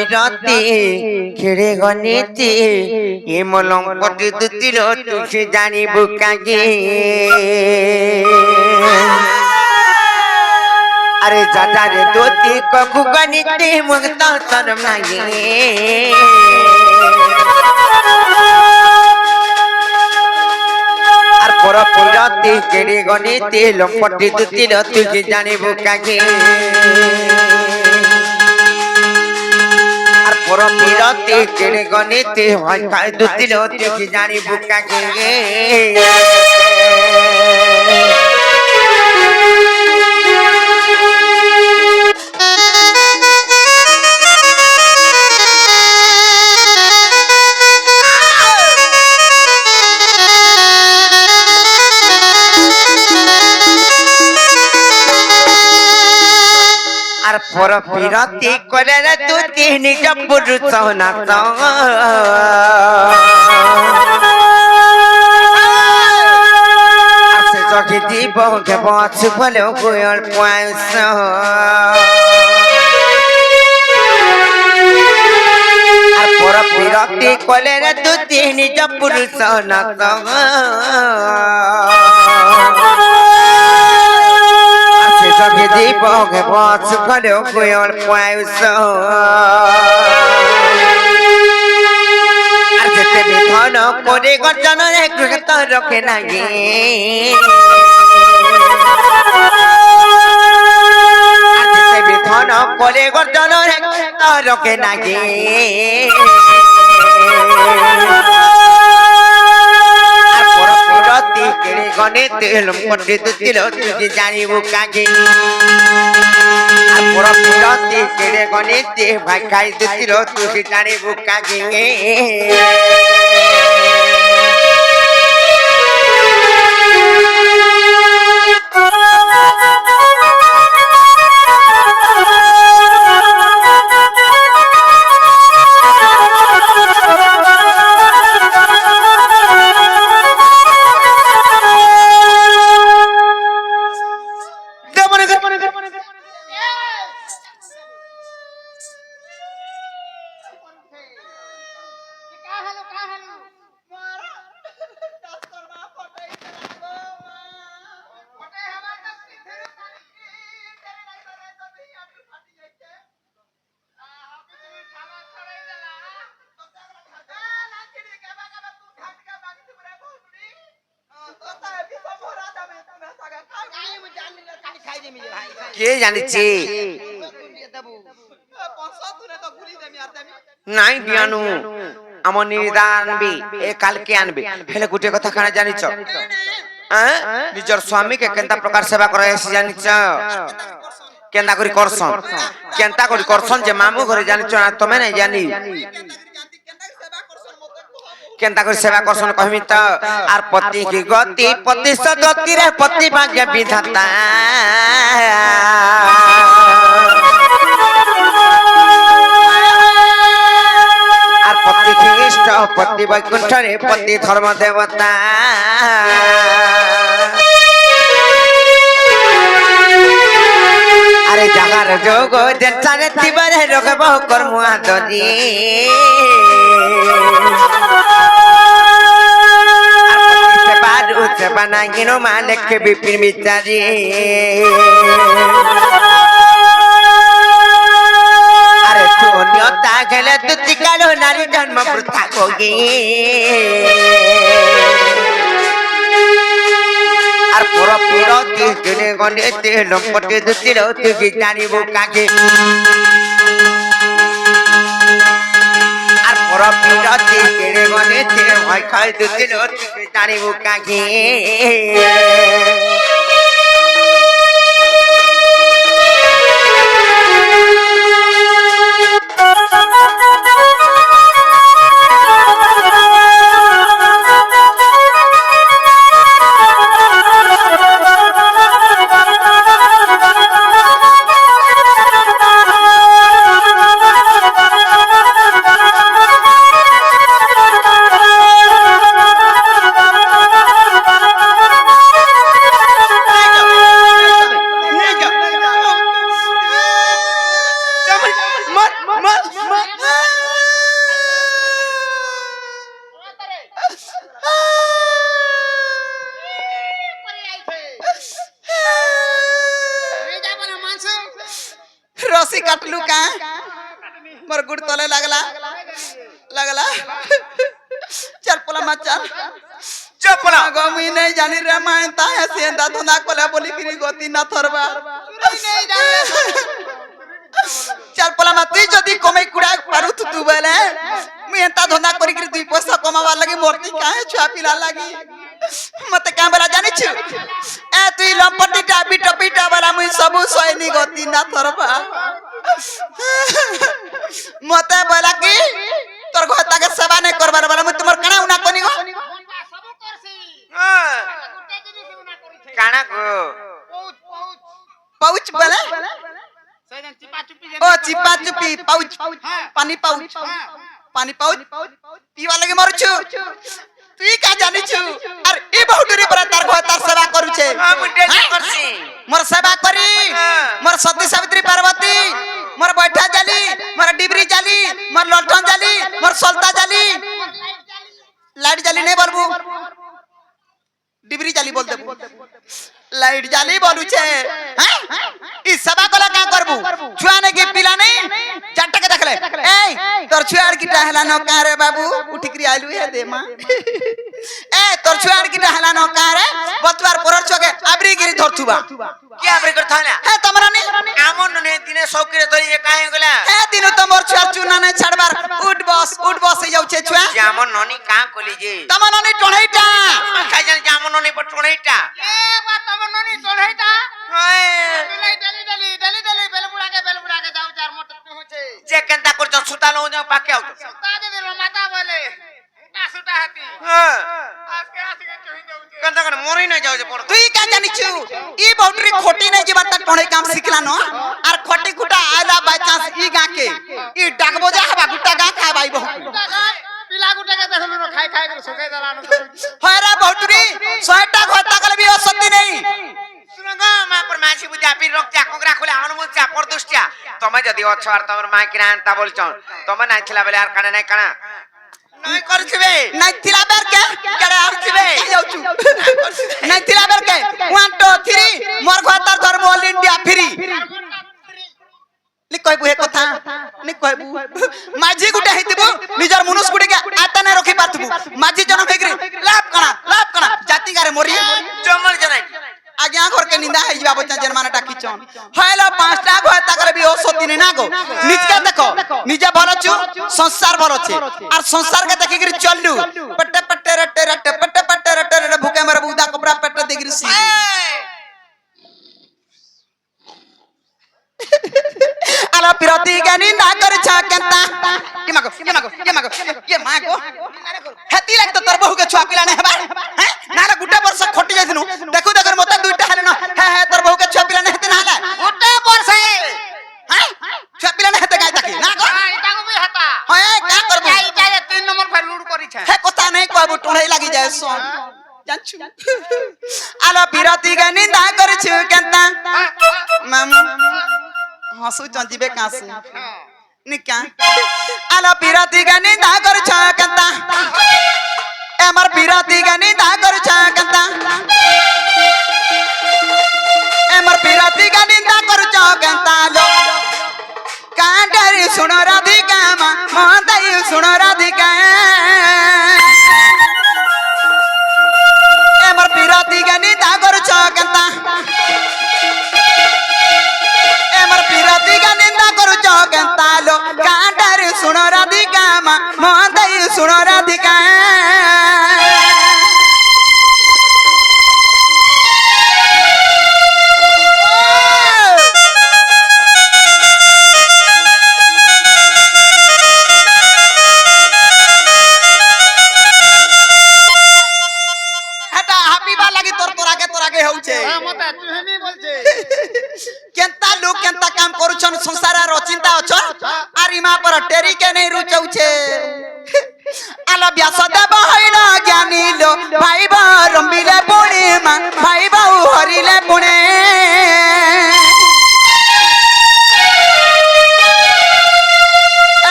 পিরতে খেড়ে গনেতে এমলং পটে দুতিল তুই জানিব কাগে अरे जाजा रे दोती कखु गनिते मुगता शर्म लागे আর পর পিরতে কেড়ে গনিতে লম্পটি দুতিল তুই জানিব কাগে আর পর পিরতে কেড়ে গনিতে হয় খাই দুতিল তুই জানিব কাগে আর পর পিরতি করে রে তুই তিন পুরুষ না আছে জগে দিব কে বছ বলে গোয়ল পয়স আর পর পিরতি করে রে তুই তিন পুরুষ না জগে দিব কে বছ বলে গোয়ল পয়স আর যেতে বিধন করে গর্জন এক রক্ষে নাগে আর যেতে বিধন করে গর্জন এক রক্ষে নাগে কেড়ে গনে তেল পটে দুতিল তুই জানিব কাগে আর পর পিরতে কেড়ে গনে তে ভাই খাই দুতিল তুই জানিব কাগে কে জানিছে নাই বিয়ানু আম নির্দান আনবি এ কালকে আনবে হেলে গোটে কথা কানা জানিছ নিজর স্বামী কে কেনতা প্রকার সেবা করে এসে জানিছ কেনতা করি করছন যে মামু ঘরে জানিছ না তুমি নাই জানি কেনতা করে সেবা করছন কহিমি তো আর পতি কি গতি পতি সগতি রে পতি ভাগ্য বিধাতা আর পতি খ্রিস্ট পতি বৈকুণ্ঠ রে পতি ধর্ম দেবতা আরে জাগার যোগ যেখানে তিবারে রোগব কর্ম আদরি বানাগিনো মালিক বিপিন বিচারি আরে শূন্যতা গেলে তুই কালো নারী জন্ম বৃথা হোগি আর পর পিরতি কেড়ে গনেতে লম্পটে দুতিল তুই জানিব কাগে আর পর পিরতি কেড়ে গনেতে ভয় খাই দুতিল তুই জানিব কাগে काटलू का मोर गुड़ तले लगला लगला चल पोला मा चल चपला गमी नहीं जानी रे माय ता है सेंदा धंधा कोला बोली कि गति ना थरबा चल पोला मा तू जदी कमाई कुड़ा पारु तू बेले मैं एंता धंधा करी कि तू पैसा कमावा लगी मोरती काहे छुआ पिला लगी मते का बेला जानि छु ए तू लंपटी टाबी टपीटा वाला मुई सब सोयनी गति ना थरबा मते बोला कि तोर घता के सेवा नहीं करबार वाला मुई तुमर कणा उना कोनी गो सब करसी गुटे जिनिस उना करी छे काना को पाउच बोले सजन चिपा चुपी ओ चिपा चुपी पाउच पानी पाउच पानी पाउच पीवा लगे मरु छु तू का जानि छु अरे ए बहुटरी पर तार घतार सेवा करू छे हम डेट करसी मोर सेवा करी मोर सती सावित्री पार्वती मोर बैठा जाली मोर डिबरी जाली मोर ललठन जाली मोर सलता जाली लाइट जाली नहीं बोलबू डिबरी जाली बोल देबू लाइट जाली बोलू छे हैं ई सेवा कला का करबू छुआ ने के पिला नहीं चट्टा के देखले ए तोर छुआर की टहला न का रे बाबू उठिकरी आलू है दे मां ए तोर छुआर की टहला न का रे बतवार परर छके आबरी गिरी धरथुबा কি আপরে করতা না ए तमरा नहीं আমন নে দিনে সৌকিরে ধরি এ কাহে গলা ए दिनु तो मोर छुआर चुना नहीं छड़बार उठ बस जाऊ छे छुआ যেমন ননি কা কলি যে तमरा नहीं टोणैटा কাই জানি যেমন ননি পর টুনাইটা ए बा तब ननी तोड़ैता ওই डली बेलबुड़ा के जाऊ चार मोटर पे होचे যে কেনতা করছ সুতা লও যাও পাকে আউত सुता दे दिलो माता बोले ना सुता हाती হ্যাঁ आज के कहीं जाऊ কেনতা করে মরি না যাও যে পড় तुई का जानि छु ई बाउंड्री खोटी नहीं जेबा तक टोणे काम सिखला न आर खोटी गुटा आला बाय चांस ई गा के ई डाकबोजा हबा गुटा गा खा बाई बहु पिला गुटे के देखलु न खाई कर सुके दलानो होरा बाउंड्री 100टा घटा कले भी असती नहीं শুনগো মা পর মাছি বুঝা পি রক্ত কোকরা খুলে হনুমান চা পরদুষ্টিয়া তুমি যদি অছ আর তোমার মা কি রান্তা বলছ তুমি নাই ছিলা বলে আর কানা নাই কানা নাই করছিবে नहीं थिला बेर के কেডা আসছিবে जाऊ छु नहीं थिला बेर के 1 2 3 मोर घतार धर्म ऑल इंडिया फ्री नी कहबू हे कथा नी कहबू माझी गुटे हेतिबू निजर मनुष्य गुटे के आता न रखि पातबू माझी जन हेगरी लाभ कणा जाति गारे मोरी জমল জানাই आज्ञा घर के निंदा है जीवा बच्चा जनमाना टाकी चोन हेलो पांचटा घता करे भी ओसती नहीं ना गो निजके देखो निजे भलो छु संसार भलो छे और संसार के देखि गिरी चललू पट्टे पट्टे रट्टे भूखे मर बुदा कपड़ा पट्टे देगिरी सी आला पिरती के निंदा कर छा केंता के मागो हेती लाग तो तोर बहु के छुआ पिला ने हेबा हैं नाला गुटा वर्ष खोटी जाइथनु देखो मते दुइटा हेले न हे तोर बहु के छुआ पिला ने हेती नाला गुटे वर्ष हैं छुआ पिला ने हेते गाय ताकी ना गो इटा को भी हता हे का करबो जाई जाई 3 नंबर पर लूट करी छे हे कोता नहीं कहबो टोढ़ई लागी जाय सो जानछु आला पिरती के निंदा कर छु केंता मामू हसु चंजीबे कासे निका आला पिरती के निंदा कर छ केंता एमर पिरती के निंदा कर छ केंता एमर पिरती के निंदा कर छ केंता लो कांडरी सुनो राधिका मांदई सुनो राधिका एमर पिरती के निंदा कर छ केंता एमर पिरती के निंदा कर छ केंता लो कांडरी सुनो राधिका मांदई सुनो राधिका मते तुहेमी बोलछे केंता लोग केंता काम करूछन संसार रो चिंता अछन आर इमा पर टेरी के नहीं रुचौ छे आला व्यासदेव हईना ज्ञानी लो भाई बा रंबिले पूर्णिमा भाई बाऊ हरिले पुणे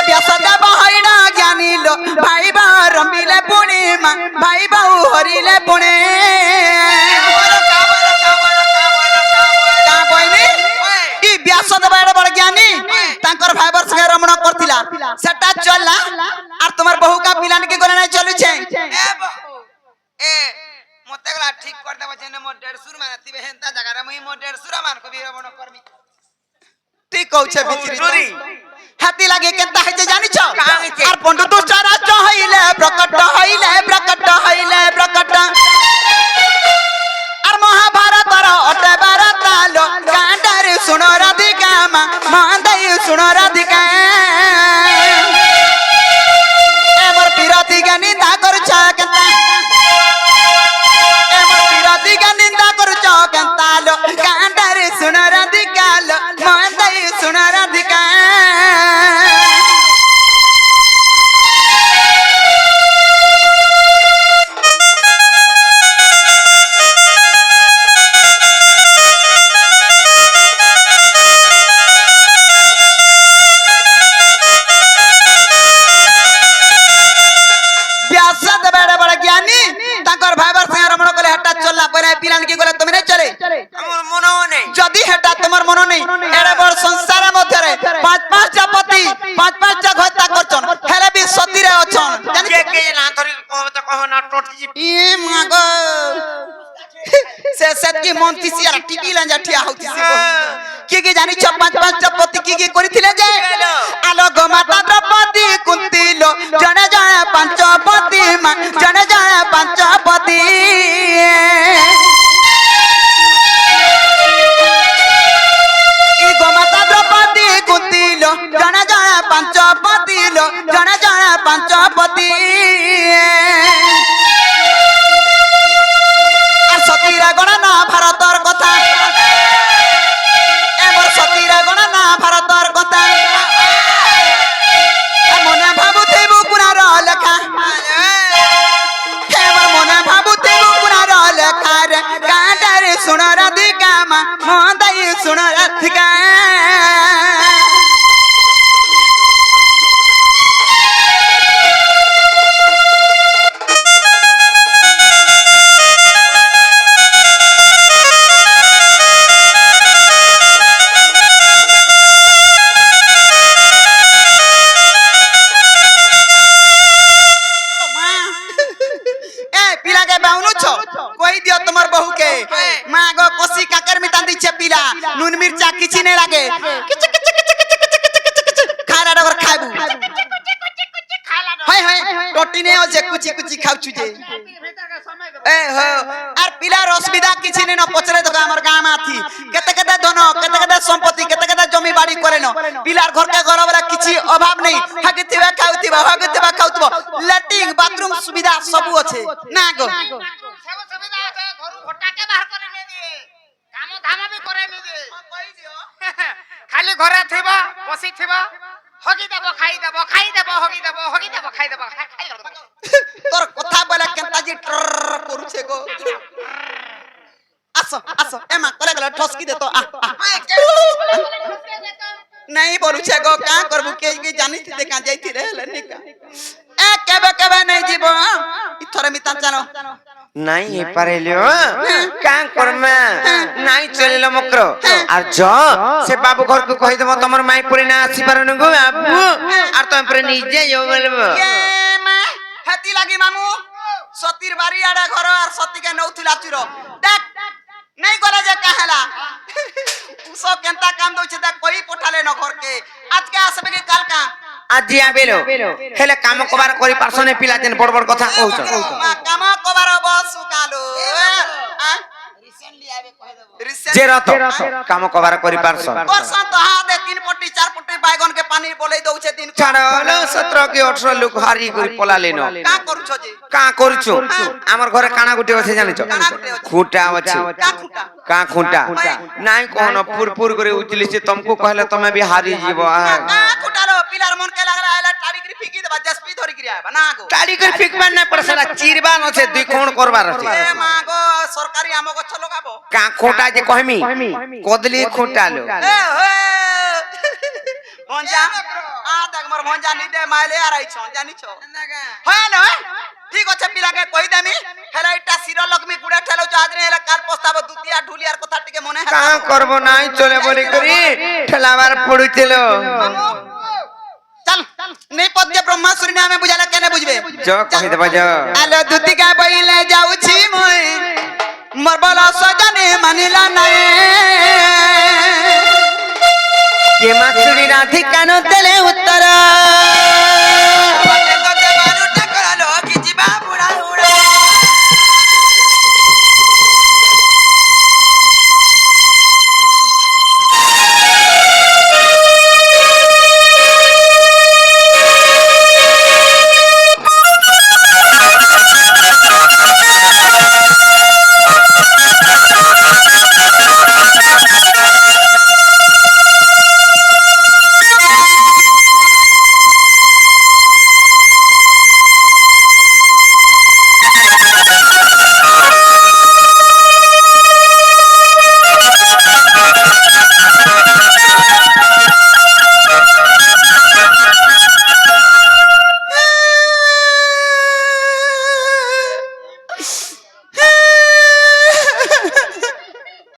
व्यासदेव हईना ज्ञानी लो भाई बा रंबिले पूर्णिमा भाई बाऊ हरिले पुणे व्यासदेव बड़ ज्ञानी বহু का पिलान के गले नहीं चलु छे ए बहु ए मते गला ठीक कर देबो जेने मोर 150 मान थिबे हेंता जगह रे मुई मोर 150 मान को बीरबण करमी ठीक कहू छे बिचरी चोरी हाथी लागे केता है जे जानि छ कहाँ है जे? और पंडु तो चारा चहइले प्रकट प्रकट और महाभारत र अटबार तालो कांडर सुनो राधिका मांदई सुनो राधिका एमर पिराती के निंदा कर छ केता एमर पिराती के निंदा कर छ केता लो कांडर सुनो राधिका लो मांदई सुनो राधिका व्यासद बड़े बड़े ज्ञानी ताकर भाईबर संग रमण करे हटा चलला परे पिलान की गले तुम नहीं चले हमर मनो नै जदी हेटा तुमर मन नहीं एरे बड़ संसार मध्य रे पांच पांच टा पति पांच पांच टा घरता करछन हेले भी सती रे अछन के के ना धरि कहब त कह ना टोटी ई मागो से सत की मोंती सियार टिकी लंजा ठिया होती से की जानी छ पांच पांच टा पति की करिथिले जे आलो गो माता द्रौपदी कुंती लो जने जने पांच पति जने जने पांच पति ई गो माता द्रौपदी कुंती लो जने जने पांच पति लो जने जने पांच पति सतीरा गणना भारतर कथा एमर सतीरा गणना भारतर कथा मने भाबुथेबु कुनार लेखा एमर मने भाबुथेबु कुनार लेखा रे कांडर सुन राधिका मंदई सुन राधिका कोई दियो तुम्हार बहू के मां गो कोसी काकर मिटा दी छे पीला नून मिर्चा किछि नै लागे किच किच किच किच किच किच खाना डगर खाबू हाय हाय टोटी ने हो जे कुची कुची खाउ छु जे ए हो आर पीला रसविदा किछि नै न पचरे दगा हमर गाम माथी केते केते धन केते केते संपत्ति केते केते जमी बाड़ी करे न पीलार घर के घर वाला किछि अभाव नै हगतिबा खाउतिबा लैट्रिन बाथरूम सुविधा सब अछि ना गो सब सुविधा আছে ঘরু ঘটাকে বাহির করে নে দিয়ে কাম ধাম भी করে নে দিয়ে কই দিও খালি ঘরে থিবা বসি থিবা হগি দেব খাই দেব হগি দেব খাই দেব তোর কথা বলে কেনতা জি ট্র করুছে গো আসো আসো এমা কলে গলে ঠসকি দে তো नहीं बोलू छे गो का करबू के जानी थी दे का जाई थी रे लनिका ए केबे नहीं जीवो इथरे मिता चलो नहीं हे पारेलियो का करमे नहीं चलेलो मकरो और जो से बाबू घर को कहि देबो तमर माई पुरी ना आसी पारनु गो बाबू और तुम पर निजे जो बोलबो ये मां हेती लागी मामू सतीर बारी आडा घर और सती के नौथुला चुरो देख नहीं गले जे कहला उसो केनता काम दोछ त कोई पठाले न घर के आज के आसबे के काल का আজি আবেলো হেলে কাম কবার করি পারছনে পিলা যেন বড় বড় কথা কହୁছ কাম কবার বসু কালো রিসেন্টলি আবে কই দেব যে রত কাম কবার করি পারছ বর্ষা তো হা দে 3 পটি 4 পটি বাইগন के पानी बोले दउछे दिन ছাড়লো 17 কি 18 লোক হারি করি পলালে ন का करूछ जे কা করছ আমার ঘরে কানা গুটি আছে জানিছ খুঁটা আছে কা খুঁটা নাই কোন পুরপুর করে উচলিছে तुमको कहले তুমি भी हारी जीव का खुटारो पिलार मन के लागला आला टाड़ी करी फिकी देबा जसपी धरि करी आबा ना गो टाड़ी कर फिकबार ना पड़सला चिरबान আছে দুই কোণ করবার আছে ए मां गो सरकारी आम गछ लगाबो কা খুঁটা যে কহমি কদলি খুঁটালো ए हो भंजा आ देख मोर भंजा नि दे माइले आ रही छ जानि छ हेलो ठीक আছে পিলাকে কই দেমি হেলা ইটা শির লক্ষ্মী গুড়া ঠেলো চাদরে হেলা কাল প্রস্তাব দুতিয়া ঢুলিয়ার কথা টিকে মনে কা করব নাই চলে বলি করি ঠেলাবার পড়ুছিল চল নেপথ্যে ব্রহ্মা শুনি আমি বুঝালে কেন বুঝবে জ কহি দেব জ আলো দুতিকা বইলে যাউছি মই মোর বল সজনে মানিলা নাই কে মাছুরি রাধিকা নো তেলে